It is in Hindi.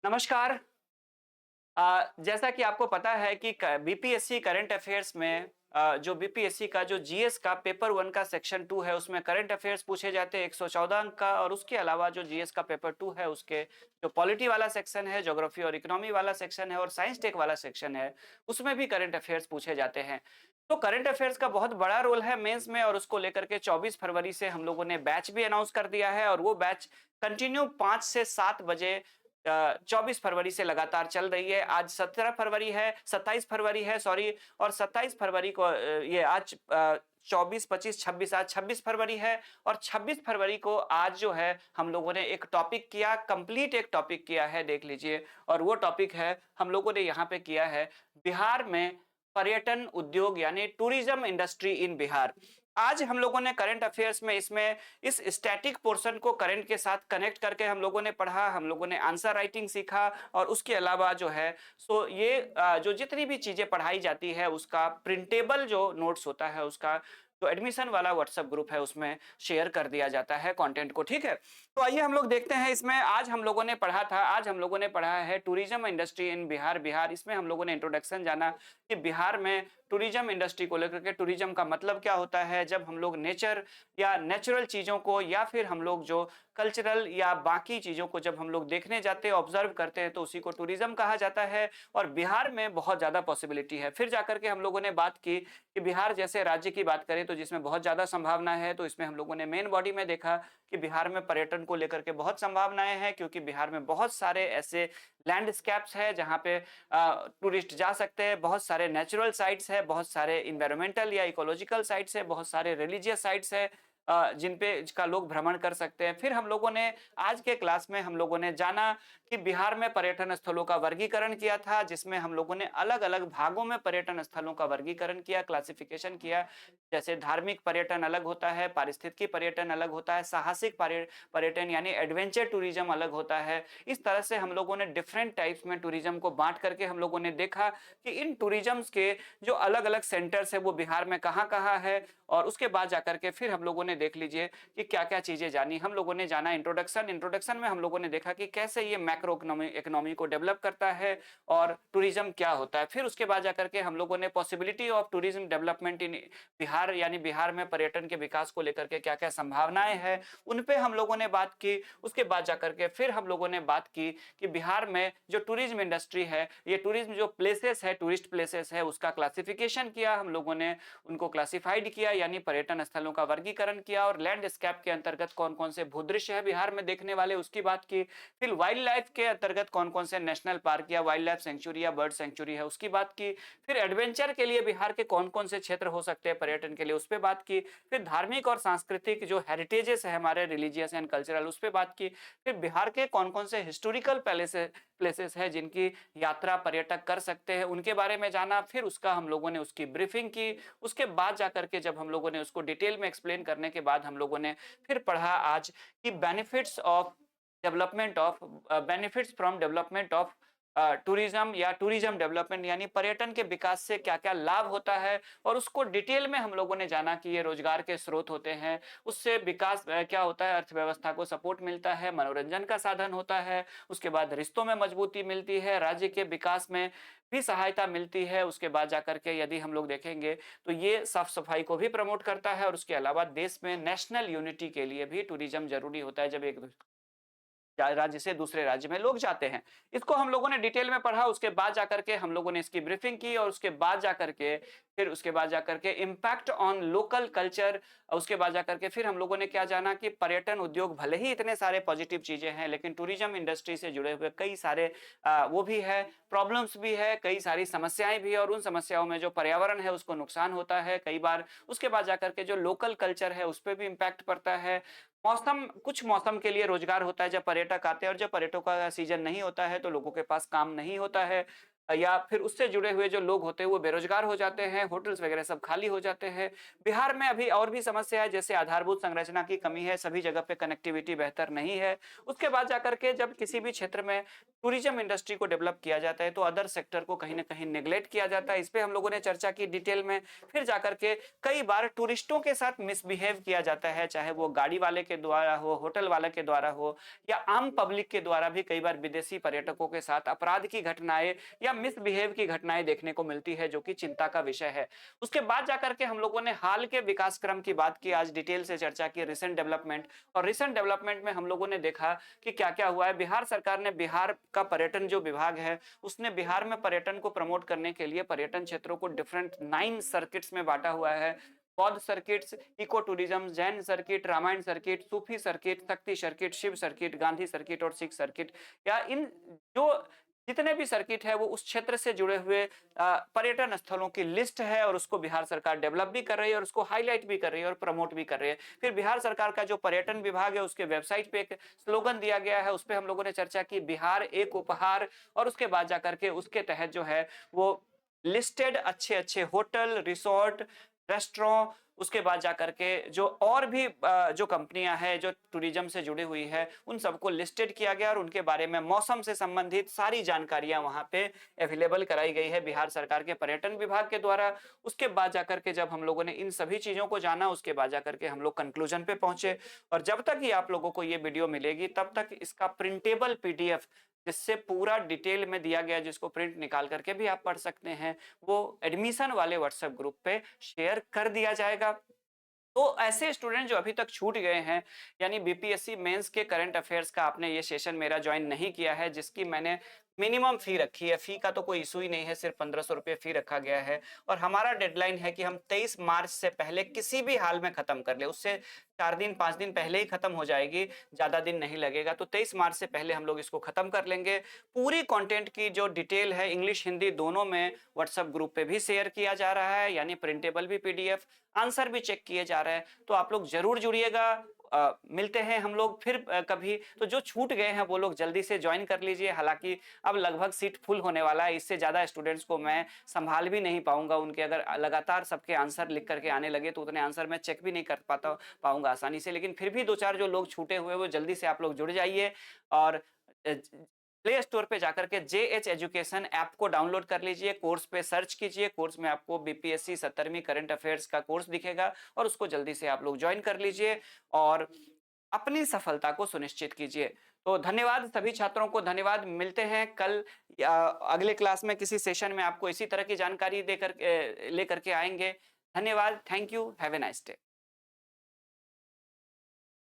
नमस्कार। जैसा कि आपको पता है कि बीपीएससी करंट अफेयर्स में जो बीपीएससी का जो जीएस का पेपर 1 का सेक्शन 2 है उसमें करंट अफेयर्स पूछे जाते हैं 114 अंक का। और उसके अलावा जो जीएस का पेपर 2 है उसके जो पॉलिटी वाला सेक्शन है, ज्योग्राफी और इकोनॉमी वाला सेक्शन है और साइंस टेक वाला सेक्शन है, उसमें भी करंट अफेयर्स पूछे जाते हैं। तो करंट अफेयर्स का बहुत बड़ा रोल है मेंस में, और उसको लेकर के 24 फरवरी से हम लोगों ने बैच भी अनाउंस कर दिया है। और वो बैच कंटिन्यू 5 से 7 बजे 24 फरवरी से लगातार चल रही है। आज 17 फरवरी है, 27 फरवरी है, सॉरी। और 27 फरवरी को ये आज 24, 25, 26, आज 26 फरवरी है। और 26 फरवरी को आज जो है हम लोगों ने एक टॉपिक किया, कंप्लीट एक टॉपिक किया है, देख लीजिए। और वो टॉपिक है, हम लोगों ने यहाँ पे किया है बिहार में पर्यटन उद्योग यानी टूरिज्म इंडस्ट्री इन बिहार। आज हम लोगों ने करंट अफेयर्स में इसमें इस स्टैटिक पोर्शन को करंट के साथ कनेक्ट करके हम लोगों ने पढ़ा, हम लोगों ने आंसर राइटिंग सीखा। और उसके अलावा जो है सो ये जो जितनी भी चीजें पढ़ाई जाती है उसका प्रिंटेबल जो नोट्स होता है उसका जो एडमिशन वाला व्हाट्सएप ग्रुप है उसमें शेयर कर दिया जाता है कंटेंट को, ठीक है। तो आइए हम लोग देखते हैं इसमें। आज हम लोगों ने पढ़ा था, आज हम लोगों ने पढ़ा है tourism industry in Bihar. Bihar इसमें हम लोगों ने इंट्रोडक्शन जाना कि बिहार में टूरिज्म इंडस्ट्री को लेकर के टूरिज्म का मतलब क्या होता है। जब हम लोग नेचर या नेचुरल चीजों को या फिर हम लोग जो कल्चरल या बाकी चीजों को जब हम लोग देखने जाते हैं, ऑब्जर्व करते हैं, तो उसी को टूरिज्म कहा जाता है। और बिहार में बहुत ज्यादा पॉसिबिलिटी है। फिर जाकर के हम लोगों ने बात की कि बिहार जैसे राज्य की बात करें तो जिसमें बहुत ज्यादा संभावना है, तो इसमें हम लोगों ने मेन बॉडी में देखा कि बिहार में पर्यटन को लेकर के बहुत संभावनाएं हैं, क्योंकि बिहार में बहुत सारे ऐसे लैंडस्केप्स है जहाँ पे टूरिस्ट जा सकते हैं। बहुत सारे नेचुरल साइट्स है, बहुत सारे इन्वायरमेंटल या इकोलॉजिकल साइट्स है, बहुत सारे रिलीजियस साइट्स है जिन पे इसका लोग भ्रमण कर सकते हैं। फिर हम लोगों ने आज के क्लास में हम लोगों ने जाना कि बिहार में पर्यटन स्थलों का वर्गीकरण किया था, जिसमें हम लोगों ने अलग अलग भागों में पर्यटन स्थलों का वर्गीकरण किया, क्लासिफिकेशन किया। जैसे धार्मिक पर्यटन अलग होता है, पारिस्थितिकी पर्यटन अलग होता है, साहसिक पर्यटन यानी एडवेंचर टूरिज्म अलग होता है। इस तरह से हम लोगों ने डिफरेंट टाइप्स में टूरिज्म को बांट करके हम लोगों ने देखा कि इन टूरिज्म्स के जो अलग अलग सेंटर्स है वो बिहार में कहाँ कहाँ है। और उसके बाद जाकर के फिर हम लोगों ने देख लीजिए कि क्या क्या चीजें जानी। हम लोगों ने जाना इंट्रोडक्शन में हम लोगों ने देखा कि कैसे ये मैक्रो इकोनॉमी को डेवलप करता है और टूरिज्म क्या होता है। फिर उसके बाद जाकर के हम लोगों ने possibility of tourism development in Bihar यानी बिहार में पर्यटन के विकास को लेकर के क्या क्या संभावनाएं हैं उन पे हम लोगों ने बात की। उसके बाद जाकर के फिर हम लोगों ने बात की कि बिहार में जो टूरिज्म इंडस्ट्री है, ये टूरिज्म जो प्लेसेस है, टूरिस्ट प्लेसेस है, उसका क्लासिफिकेशन किया हम लोगों ने, उनको क्लासिफाइड किया यानी पर्यटन स्थलों का वर्गीकरण किया। और लैंडस्केप के अंतर्गत कौन कौन से भूदृश्य है बिहार में देखने वाले उसकी बात की। फिर वाइल्ड लाइफ के अंतर्गत कौन कौन से नेशनल पार्क या वाइल्ड लाइफ सेंचुरी या बर्ड सेंचुरी है उसकी बात की। फिर एडवेंचर के लिए बिहार के कौन कौन से क्षेत्र हो सकते हैं पर्यटन के लिए उस पर बात की। फिर धार्मिक और सांस्कृतिक जो हेरिटेजेस है हमारे रिलीजियस एंड कल्चरल उस पर बात की। फिर बिहार के कौन कौन से हिस्टोरिकल प्लेसेस है जिनकी यात्रा पर्यटक कर सकते हैं उनके बारे में जाना। फिर उसका हम लोगों ने उसकी ब्रीफिंग की। उसके बाद जाकर के जब हम लोगों ने उसको डिटेल में एक्सप्लेन करने के बाद हम लोगों ने फिर पढ़ा आज कि benefits from development of tourism या टूरिज्म डेवलपमेंट यानी पर्यटन के विकास से क्या क्या लाभ होता है। और उसको डिटेल में हम लोगों ने जाना कि ये रोजगार के स्रोत होते हैं, उससे विकास क्या होता है, अर्थव्यवस्था को सपोर्ट मिलता है, मनोरंजन का साधन होता है, उसके बाद रिश्तों में मजबूती मिलती है, राज्य के विकास में भी सहायता मिलती है। उसके बाद जाकर के यदि हम लोग देखेंगे तो ये साफ सफाई को भी प्रमोट करता है। और उसके अलावा देश में नेशनल यूनिटी के लिए भी टूरिज्म जरूरी होता है। जब एक राज्य से दूसरे राज्य में लोग जाते हैं, इसको हम लोगों ने डिटेल में पढ़ा। उसके बाद जाकर के हम लोगों ने इसकी ब्रीफिंग की। और उसके बाद जाकर के इम्पैक्ट ऑन लोकल कल्चर। उसके बाद जाकर के फिर हम लोगों ने क्या जाना कि पर्यटन उद्योग भले ही इतने सारे पॉजिटिव चीजें हैं, लेकिन टूरिज्म इंडस्ट्री से जुड़े हुए कई सारे वो भी है, प्रॉब्लम्स भी है, कई सारी समस्याएं भी है। और उन समस्याओं में जो पर्यावरण है उसको नुकसान होता है कई बार। उसके बाद जाकर के जो लोकल कल्चर है उस पर भी इम्पैक्ट पड़ता है। कुछ मौसम के लिए रोजगार होता है जब पर्यटक आते हैं, और जब पर्यटकों का सीजन नहीं होता है तो लोगों के पास काम नहीं होता है। या फिर उससे जुड़े हुए जो लोग होते हैं वो बेरोजगार हो जाते हैं, होटल्स वगैरह सब खाली हो जाते हैं। बिहार में अभी और भी समस्या है, जैसे आधारभूत संरचना की कमी है, सभी जगह पे कनेक्टिविटी बेहतर नहीं है। उसके बाद जाकर के जब किसी भी क्षेत्र में टूरिज्म इंडस्ट्री को डेवलप किया जाता है तो अदर सेक्टर को कहीं न कहीं नेग्लेक्ट किया जाता है। इस पे हम लोगों ने चर्चा की डिटेल में। फिर जाकर के कई बार टूरिस्टों के साथ मिसबिहेव किया जाता है, चाहे वो गाड़ी वाले के द्वारा हो, होटल वाले के द्वारा हो या आम पब्लिक के द्वारा भी कई बार विदेशी पर्यटकों के साथ अपराध की घटनाएँ या मिसबिहेव की घटनाएँ देखने को मिलती है, जो कि चिंता का विषय है। उसके बाद जाकर के हम लोगों ने हाल के विकास क्रम की बात की, आज डिटेल से चर्चा की रिसेंट डेवलपमेंट। और रिसेंट डेवलपमेंट में हम लोगों ने देखा कि क्या-क्या हुआ है। बिहार सरकार ने, बिहार का पर्यटन जो विभाग है, उसने बिहार में पर्यटन को प्रमोट करने के लिए पर्यटन क्षेत्रों को डिफरेंट 9 सर्किट्स में बाँटा हुआ है। बौद्ध circuits, eco tourism, Jain circuit, Ramayana circuit, Sufi circuit, Shakti circuit, Shiva circuit, Gandhi circuit और सिख सर्किट। या इन जो जितने भी सर्किट है वो उस क्षेत्र से जुड़े हुए पर्यटन स्थलों की लिस्ट है, और उसको बिहार सरकार डेवलप भी कर रही है और उसको हाईलाइट भी कर रही है और प्रमोट भी कर रही है। फिर बिहार सरकार का जो पर्यटन विभाग है उसके वेबसाइट पे एक स्लोगन दिया गया है, उस पे हम लोगों ने चर्चा की, बिहार एक उपहार। और उसके बाद जाकर के उसके तहत जो है वो लिस्टेड अच्छे-अच्छे होटल, रिसोर्ट, रेस्टोरेंट, उसके बाद जाकर के जो और भी जो कंपनियां हैं जो टूरिज्म से जुड़ी हुई है, उन सबको लिस्टेड किया गया और उनके बारे में मौसम से संबंधित सारी जानकारियां वहां पे अवेलेबल कराई गई है बिहार सरकार के पर्यटन विभाग के द्वारा। उसके बाद जाकर के जब हम लोगों ने इन सभी चीजों को जाना, उसके बाद जाकर के हम लोग कंक्लूजन पे पहुंचे। और जब तक ही आप लोगों को ये वीडियो मिलेगी तब तक इसका प्रिंटेबल पीडीएफ, जिससे पूरा डिटेल में दिया गया, जिसको प्रिंट निकाल करके भी आप पढ़ सकते हैं, वो एडमिशन वाले व्हाट्सएप ग्रुप पे शेयर कर दिया जाएगा। तो ऐसे स्टूडेंट जो अभी तक छूट गए हैं, यानी बीपीएससी मेंस के करंट अफेयर्स का आपने ये सेशन मेरा ज्वाइन नहीं किया है, जिसकी मैंने मिनिमम फी रखी है, फी का तो कोई इशू ही नहीं है, सिर्फ 1500 रुपये फी रखा गया है। और हमारा डेडलाइन है कि हम 23 मार्च से पहले किसी भी हाल में खत्म कर ले, उससे 4 दिन 5 दिन पहले ही खत्म हो जाएगी, ज्यादा दिन नहीं लगेगा। तो 23 मार्च से पहले हम लोग इसको खत्म कर लेंगे। पूरी कंटेंट की जो डिटेल है इंग्लिश हिंदी दोनों में व्हाट्सएप ग्रुप पे भी शेयर किया जा रहा है, यानी प्रिंटेबल भी पीडीएफ, आंसर भी चेक किए जा रहे हैं। तो आप लोग जरूर जुड़िएगा। मिलते हैं हम लोग फिर कभी। तो जो छूट गए हैं वो लोग जल्दी से ज्वाइन कर लीजिए। हालांकि अब लगभग सीट फुल होने वाला है, इससे ज़्यादा स्टूडेंट्स को मैं संभाल भी नहीं पाऊंगा। उनके अगर लगातार सबके आंसर लिख करके आने लगे तो उतने आंसर मैं चेक भी नहीं कर पाऊंगा आसानी से। लेकिन फिर भी 2-4 जो लोग छूटे हुए वो जल्दी से आप लोग जुड़ जाइए। और प्ले स्टोर पे जाकर के JH एजुकेशन ऐप को डाउनलोड कर लीजिए, कोर्स पे सर्च कीजिए, कोर्स में आपको बीपीएससी 17वीं करंट अफेयर्स का कोर्स दिखेगा और उसको जल्दी से आप लोग ज्वाइन कर लीजिए और अपनी सफलता को सुनिश्चित कीजिए। तो धन्यवाद सभी छात्रों को, धन्यवाद। मिलते हैं कल अगले क्लास में, किसी सेशन में आपको इसी तरह की जानकारी लेकर के आएंगे। धन्यवाद, thank you, have a nice day.